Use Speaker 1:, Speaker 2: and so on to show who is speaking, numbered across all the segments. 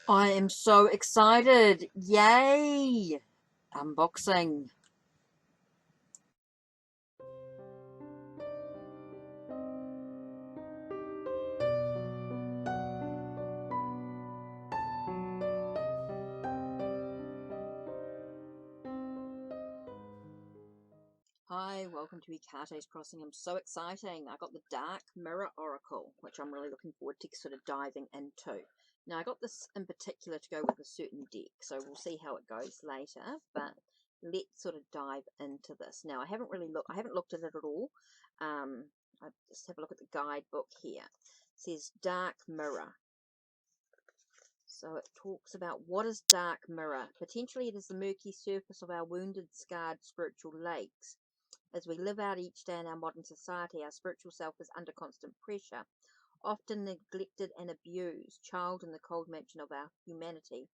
Speaker 1: I am so excited. Yay! Unboxing. Hi, welcome to HeKate's Crossing. I'm so exciting. I got the Dark Mirror Oracle, which I'm really looking forward to sort of diving into. Now, I got this in particular to go with a certain deck, so we'll see how it goes later, but let's sort of dive into this. Now, I haven't looked at it at all. I just have a look at the guidebook here. It says Dark Mirror. So it talks about what is dark mirror. Potentially it is the murky surface of our wounded, scarred spiritual lakes. As we live out each day in our modern society, our spiritual self is under constant pressure, often neglected and abused, child in the cold mansion of our humanity.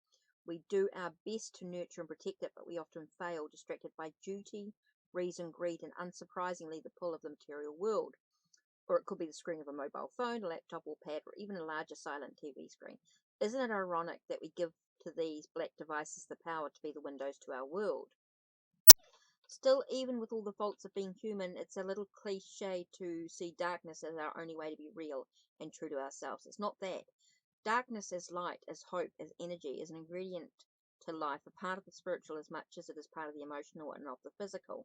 Speaker 1: We do our best to nurture and protect it, but we often fail, distracted by duty, reason, greed, and unsurprisingly the pull of the material world. Or it could be the screen of a mobile phone, a laptop or pad, or even a larger silent TV screen. Isn't it ironic that we give to these black devices the power to be the windows to our world? Still, even with all the faults of being human, it's a little cliche to see darkness as our only way to be real and true to ourselves. It's not that. Darkness as light, as hope, as energy, is an ingredient to life, a part of the spiritual as much as it is part of the emotional and of the physical.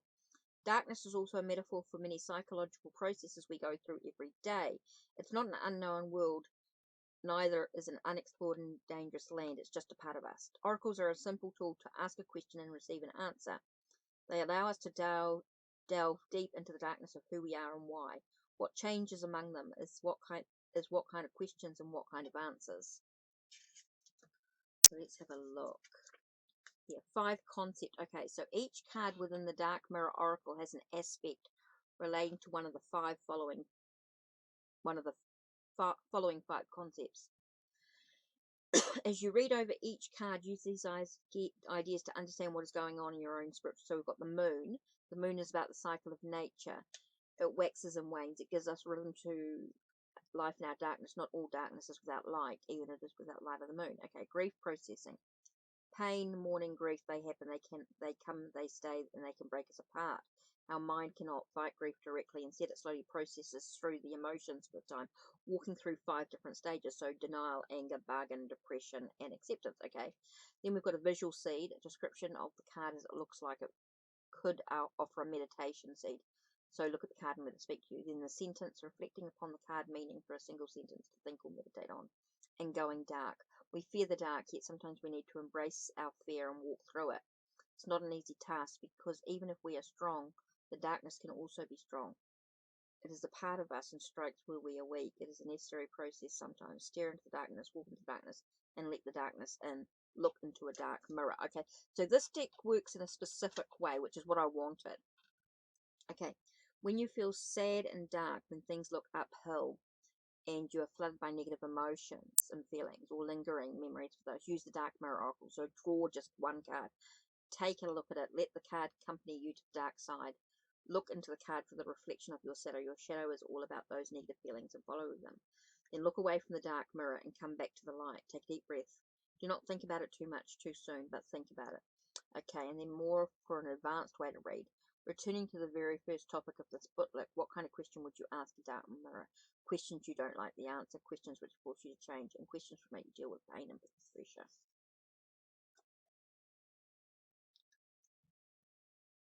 Speaker 1: Darkness is also a metaphor for many psychological processes we go through every day. It's not an unknown world, neither is an unexplored and dangerous land. It's just a part of us. Oracles are a simple tool to ask a question and receive an answer. They allow us to delve deep into the darkness of who we are and why. What changes among them is what kind of questions and what kind of answers. So let's have a look. Here, 5 concept. Okay, so each card within the Dark Mirror Oracle has an aspect relating to one of the following 5 concepts. As you read over each card, use these ideas to understand what is going on in your own spiritual. So we've got the moon. The moon is about the cycle of nature. It waxes and wanes. It gives us rhythm to life in our darkness. Not all darkness is without light, even it is without light of the moon. Okay, grief processing. Pain, mourning, grief, they happen, they come, they stay, and they can break us apart. Our mind cannot fight grief directly. Instead, it slowly processes through the emotions with time, walking through 5 different stages. So denial, anger, bargain, depression, and acceptance. Okay. Then we've got a visual seed, a description of the card as it looks like it could offer a meditation seed. So look at the card and let it speak to you. Then the sentence, reflecting upon the card meaning for a single sentence to think or meditate on. And going dark. We fear the dark, yet sometimes we need to embrace our fear and walk through it. It's not an easy task because even if we are strong, the darkness can also be strong. It is a part of us and strikes where we are weak. It is a necessary process sometimes. Stare into the darkness, walk into darkness, and let the darkness in. Look into a dark mirror. Okay, so this deck works in a specific way, which is what I wanted. Okay, when you feel sad and dark, when things look uphill, and you are flooded by negative emotions and feelings or lingering memories for those, use the Dark Mirror Oracle. So draw just one card. Take a look at it. Let the card accompany you to the dark side. Look into the card for the reflection of your shadow. Your shadow is all about those negative feelings and follow them. Then look away from the dark mirror and come back to the light. Take a deep breath. Do not think about it too much too soon, but think about it. Okay, and then more for an advanced way to read. Returning to the very first topic of this booklet, what kind of question would you ask a dark mirror? Questions you don't like the answer, questions which force you to change, and questions which make you deal with pain and pressure.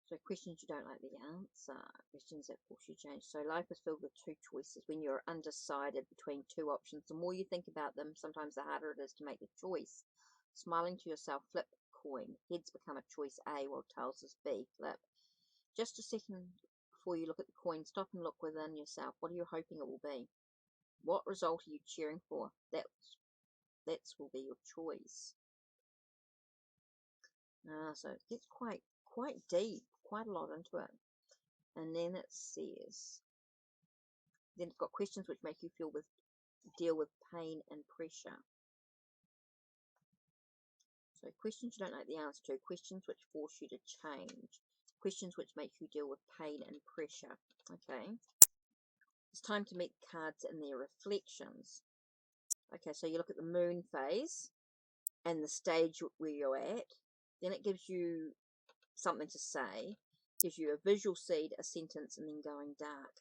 Speaker 1: So questions you don't like the answer, questions that force you to change. So life is filled with 2 choices. When you're undecided between 2 options, the more you think about them, sometimes the harder it is to make the choice. Smiling to yourself, flip coin. Heads become a choice A, while tails is B. Flip. Just a second before you look at the coin, stop and look within yourself. What are you hoping it will be? What result are you cheering for? That will be your choice. So it gets quite deep, quite a lot into it. And then it says, then it's got questions which make you deal with pain and pressure. So questions you don't like the answer to, questions which force you to change, questions which make you deal with pain and pressure. Okay. It's time to meet the cards and their reflections. Okay, so you look at the moon phase. and the stage where you're at. Then it gives you something to say, gives you a visual seed, a sentence, and then going dark.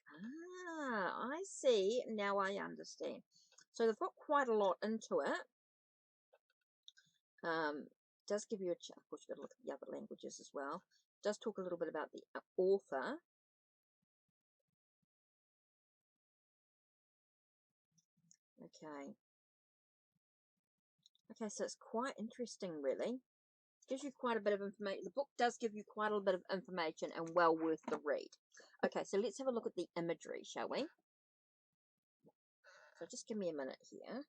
Speaker 1: Ah, I see. Now I understand. So they've got quite a lot into it. Does give you of course you've got to look at the other languages as well. Does talk a little bit about the author. Okay, so it's quite interesting, really. Gives you quite a bit of information. The book does give you quite a bit of information and well worth the read. Okay, so let's have a look at the imagery, shall we? So just give me a minute here.